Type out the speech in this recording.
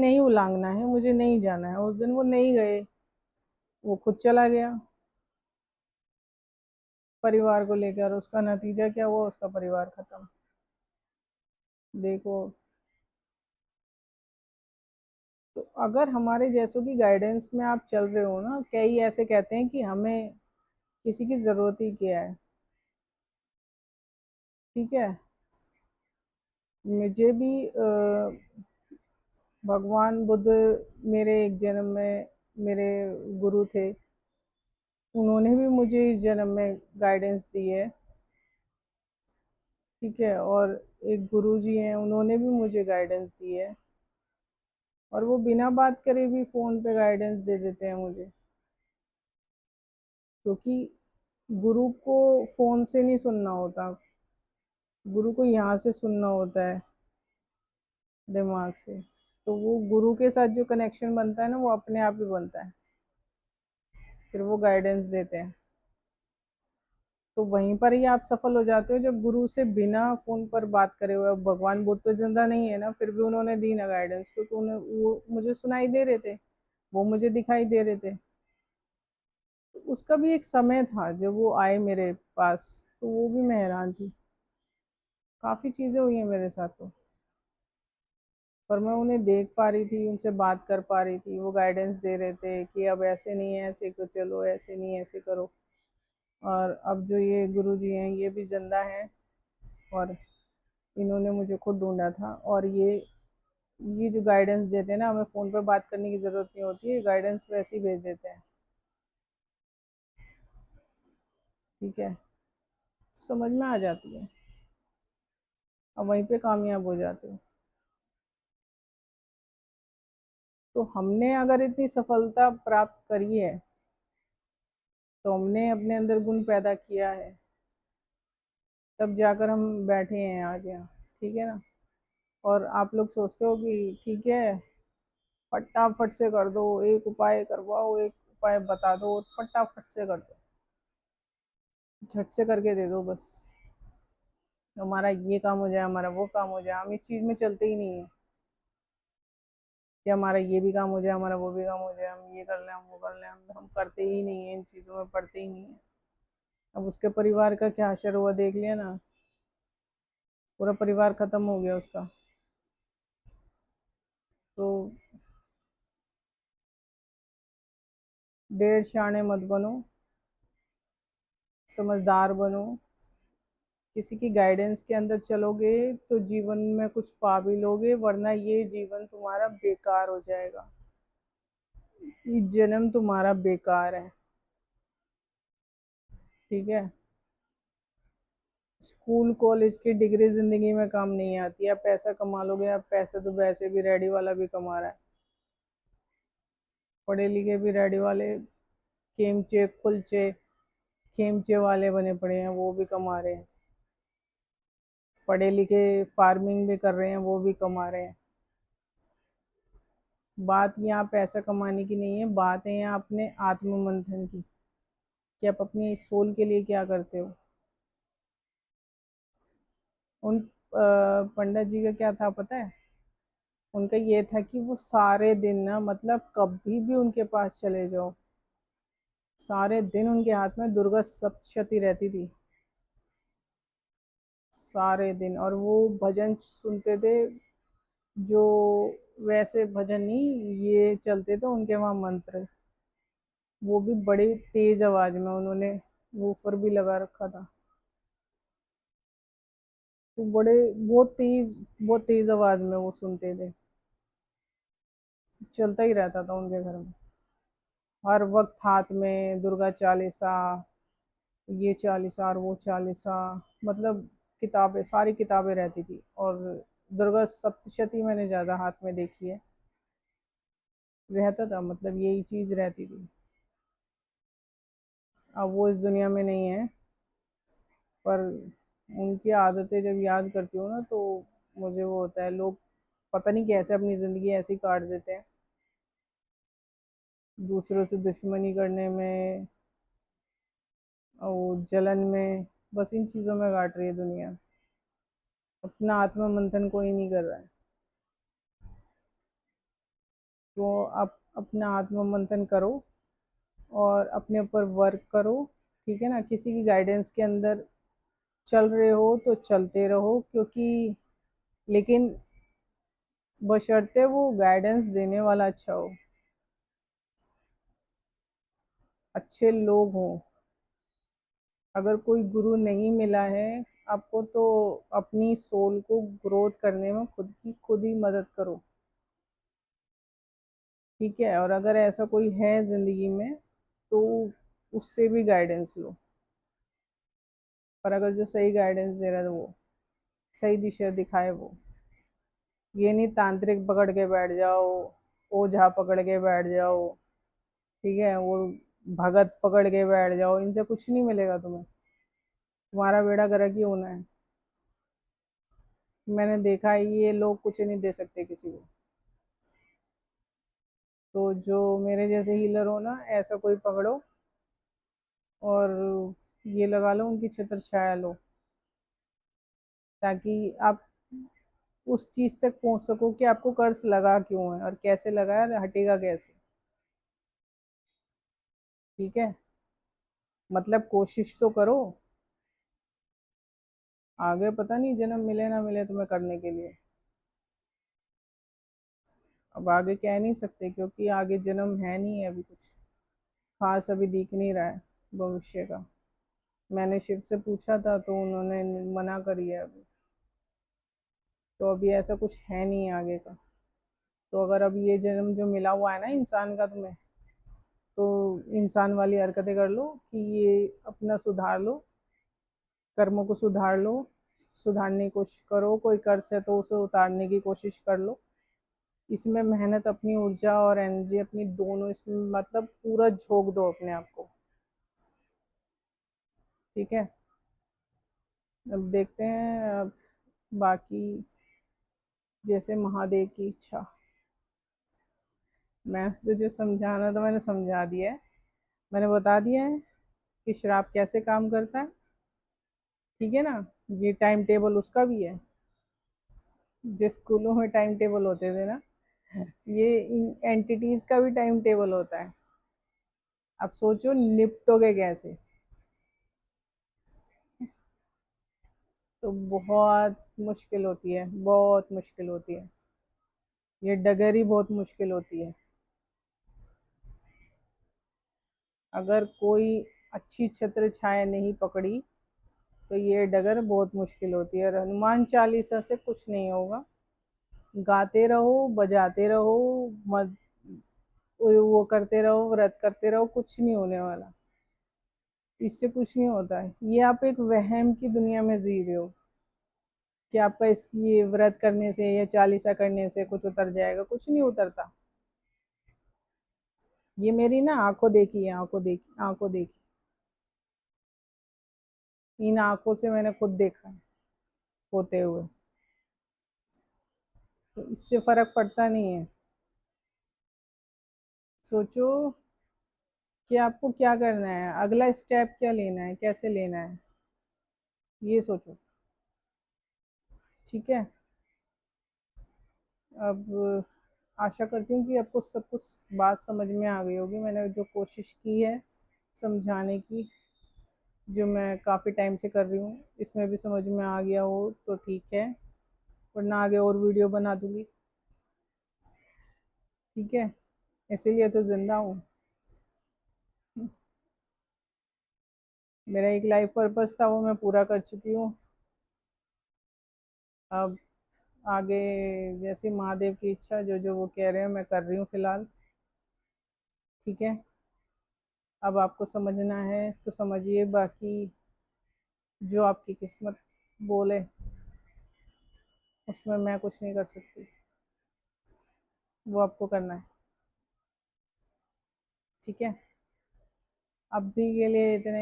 नहीं उलांघना है, मुझे नहीं जाना है। उस दिन वो नहीं गए, वो खुद चला गया परिवार को लेकर। उसका नतीजा क्या हुआ? उसका परिवार खत्म। देखो, तो अगर हमारे जैसों की गाइडेंस में आप चल रहे हो ना, कई ऐसे कहते हैं कि हमें किसी की जरूरत ही क्या है। ठीक है, मुझे भी भगवान बुद्ध मेरे एक जन्म में मेरे गुरु थे। उन्होंने भी मुझे इस जन्म में गाइडेंस दी है। ठीक है, और एक गुरु जी हैं, उन्होंने भी मुझे गाइडेंस दी है। और वो बिना बात करे भी फ़ोन पे गाइडेंस दे देते हैं मुझे। क्योंकि गुरु को फ़ोन से नहीं सुनना होता, गुरु को यहाँ से सुनना होता है, दिमाग से। तो वो गुरु के साथ जो कनेक्शन बनता है ना, वो अपने आप ही बनता है, फिर वो गाइडेंस देते हैं। तो वहीं पर ही आप सफल हो जाते हो, जब गुरु से बिना फ़ोन पर बात करे हुए। अब भगवान बुद्ध तो जिंदा नहीं है ना, फिर भी उन्होंने दी ना गाइडेंस, क्योंकि उन्हें वो मुझे सुनाई दे रहे थे, वो मुझे दिखाई दे रहे थे। तो उसका भी एक समय था जब वो आए मेरे पास, तो वो भी मैं हैरान थी। काफ़ी चीज़ें हुई हैं मेरे साथ तो, पर मैं उन्हें देख पा रही थी, उनसे बात कर पा रही थी। वो गाइडेंस दे रहे थे कि अब ऐसे नहीं है, ऐसे को चलो, ऐसे नहीं ऐसे करो। और अब जो ये गुरु जी हैं, ये भी जिंदा हैं, और इन्होंने मुझे खुद ढूंढा था। और ये जो गाइडेंस देते हैं ना, हमें फ़ोन पे बात करने की ज़रूरत नहीं होती है, गाइडेंस वैसे ही भेज देते हैं। ठीक है, समझ में आ जाती है, अब वहीं पे कामयाब हो जाते हो। तो हमने अगर इतनी सफलता प्राप्त करी है, तो हमने अपने अंदर गुण पैदा किया है, तब जाकर हम बैठे हैं आज यहाँ। ठीक है ना? और आप लोग सोचते हो कि ठीक है, फटाफट से कर दो, एक उपाय करवाओ, एक उपाय बता दो और फटाफट से कर दो, झट से करके दे दो बस, हमारा ये काम हो जाए, हमारा वो काम हो जाए। हम इस चीज़ में चलते ही नहीं है कि हमारा ये भी काम हो जाए, हमारा वो भी काम हो जाए, हम ये कर लें, हम वो कर लें। हम करते ही नहीं है, इन चीज़ों में पढ़ते ही नहीं है। अब उसके परिवार का क्या असर हुआ देख लिया ना, पूरा परिवार खत्म हो गया उसका। तो डेढ़ शाणे मत बनो, समझदार बनो। किसी की गाइडेंस के अंदर चलोगे तो जीवन में कुछ पा भी लोगे, वरना ये जीवन तुम्हारा बेकार हो जाएगा। ये जन्म तुम्हारा बेकार है। ठीक है, स्कूल कॉलेज की डिग्री जिंदगी में काम नहीं आती। आप पैसा कमा लोगे, आप पैसे तो वैसे भी रेडी वाला भी कमा रहा है, पढ़े लिखे भी रेडी वाले, खेमचे खुलचे खेमचे वाले बने पड़े हैं, वो भी कमा रहे हैं। पढ़े लिखे फार्मिंग भी कर रहे हैं, वो भी कमा रहे हैं। बात यहाँ पैसा कमाने की नहीं है, बात है यहाँ अपने आत्म मंथन की, कि आप अपनी सोल के लिए क्या करते हो। उन पंडित जी का क्या था पता है? उनका ये था कि वो सारे दिन ना, मतलब कभी भी उनके पास चले जाओ, सारे दिन उनके हाथ में दुर्गा सप्तशती रहती थी, सारे दिन। और वो भजन सुनते थे, जो वैसे भजन नहीं, ये चलते थे उनके वहाँ मंत्र, वो भी बड़ी तेज आवाज में। उन्होंने वूफर भी लगा रखा था, तो बड़े बहुत तेज आवाज में वो सुनते थे। चलता ही रहता था उनके घर में, हर वक्त हाथ में दुर्गा चालीसा, ये चालीसा और वो चालीसा, मतलब किताबें, सारी किताबें रहती थी। और दुर्गा सप्तशती मैंने ज़्यादा हाथ में देखी है, रहता था, मतलब यही चीज़ रहती थी। अब वो इस दुनिया में नहीं है, पर उनकी आदतें जब याद करती हूँ ना, तो मुझे वो होता है। लोग पता नहीं कैसे अपनी ज़िंदगी ऐसी काट देते हैं, दूसरों से दुश्मनी करने में और जलन में, बस इन चीज़ों में काट रही है दुनिया। अपना आत्म मंथन कोई नहीं कर रहा है। तो आप अपना आत्म मंथन करो और अपने ऊपर वर्क करो, ठीक है ना। किसी की गाइडेंस के अंदर चल रहे हो तो चलते रहो, क्योंकि लेकिन बशर्ते वो गाइडेंस देने वाला अच्छा हो, अच्छे लोग हों। अगर कोई गुरु नहीं मिला है आपको, तो अपनी सोल को ग्रोथ करने में खुद की खुद ही मदद करो, ठीक है। और अगर ऐसा कोई है ज़िंदगी में तो उससे भी गाइडेंस लो। पर अगर जो सही गाइडेंस दे रहा है वो सही दिशा दिखाए, वो ये नहीं तांत्रिक पकड़ के बैठ जाओ, ओझा पकड़ के बैठ जाओ, ठीक है, वो भगत पकड़ के बैठ जाओ, इनसे कुछ नहीं मिलेगा तुम्हें। तुम्हारा बेड़ा गर्क ही होना है। मैंने देखा है ये लोग कुछ नहीं दे सकते किसी को। तो जो मेरे जैसे हीलर हो ना, ऐसा कोई पकड़ो और ये लगा लो, उनकी छत्र छाया लो, ताकि आप उस चीज तक पहुंच सको कि आपको कर्ज लगा क्यों है और कैसे लगा है, हटेगा कैसे, ठीक है। मतलब कोशिश तो करो। आगे पता नहीं जन्म मिले ना मिले तुम्हें करने के लिए। अब आगे कह नहीं सकते, क्योंकि आगे जन्म है नहीं है अभी कुछ खास, अभी दिख नहीं रहा है भविष्य का। मैंने शिव से पूछा था तो उन्होंने मना करी है अभी। तो अभी ऐसा कुछ है नहीं आगे का। तो अगर अब ये जन्म जो मिला हुआ है ना इंसान का तुम्हें, तो इंसान वाली हरकतें कर लो कि ये अपना सुधार लो, कर्मों को सुधार लो, सुधारने की कोशिश करो। कोई कर्ज है तो उसे उतारने की कोशिश कर लो। इसमें मेहनत, अपनी ऊर्जा और एनर्जी अपनी दोनों इसमें मतलब पूरा झोंक दो अपने आप को, ठीक है। अब देखते हैं अब बाकी, जैसे महादेव की इच्छा। मैं तो जो समझाना था मैंने समझा दिया है। मैंने बता दिया है कि श्राप कैसे काम करता है, ठीक है ना। ये टाइम टेबल उसका भी है, जो स्कूलों में टाइम टेबल होते थे ना, ये इन एंटिटीज का भी टाइम टेबल होता है। अब सोचो निपटोगे कैसे। तो बहुत मुश्किल होती है, बहुत मुश्किल होती है। ये डगर ही बहुत मुश्किल होती है। अगर कोई अच्छी छत्र छाया नहीं पकड़ी तो ये डगर बहुत मुश्किल होती है। और हनुमान चालीसा से कुछ नहीं होगा। गाते रहो, बजाते रहो, मत वो करते रहो, व्रत करते रहो, कुछ नहीं होने वाला। इससे कुछ नहीं होता है। ये आप एक वहम की दुनिया में जी रहे हो कि आपका इस ये व्रत करने से या चालीसा करने से कुछ उतर जाएगा। कुछ नहीं उतरता। ये मेरी ना आंखों देखी है, आंखों देखी, आंखों देखी। इन आंखों से मैंने खुद देखा है होते हुए। तो इससे फर्क पड़ता नहीं है। सोचो कि आपको क्या करना है, अगला स्टेप क्या लेना है, कैसे लेना है, ये सोचो, ठीक है। अब आशा करती हूँ कि आपको सब कुछ बात समझ में आ गई होगी। मैंने जो कोशिश की है समझाने की, जो मैं काफ़ी टाइम से कर रही हूँ, इसमें भी समझ में आ गया हो तो ठीक है, वरना आगे और वीडियो बना दूँगी, ठीक है। इसीलिए तो ज़िंदा हूँ। मेरा एक लाइफ पर्पस था, वो मैं पूरा कर चुकी हूँ। अब आगे जैसी महादेव की इच्छा, जो जो वो कह रहे हैं मैं कर रही हूँ फ़िलहाल, ठीक है। अब आपको समझना है तो समझिए, बाकी जो आपकी किस्मत बोले उसमें मैं कुछ नहीं कर सकती। वो आपको करना है, ठीक है। अभी के लिए इतने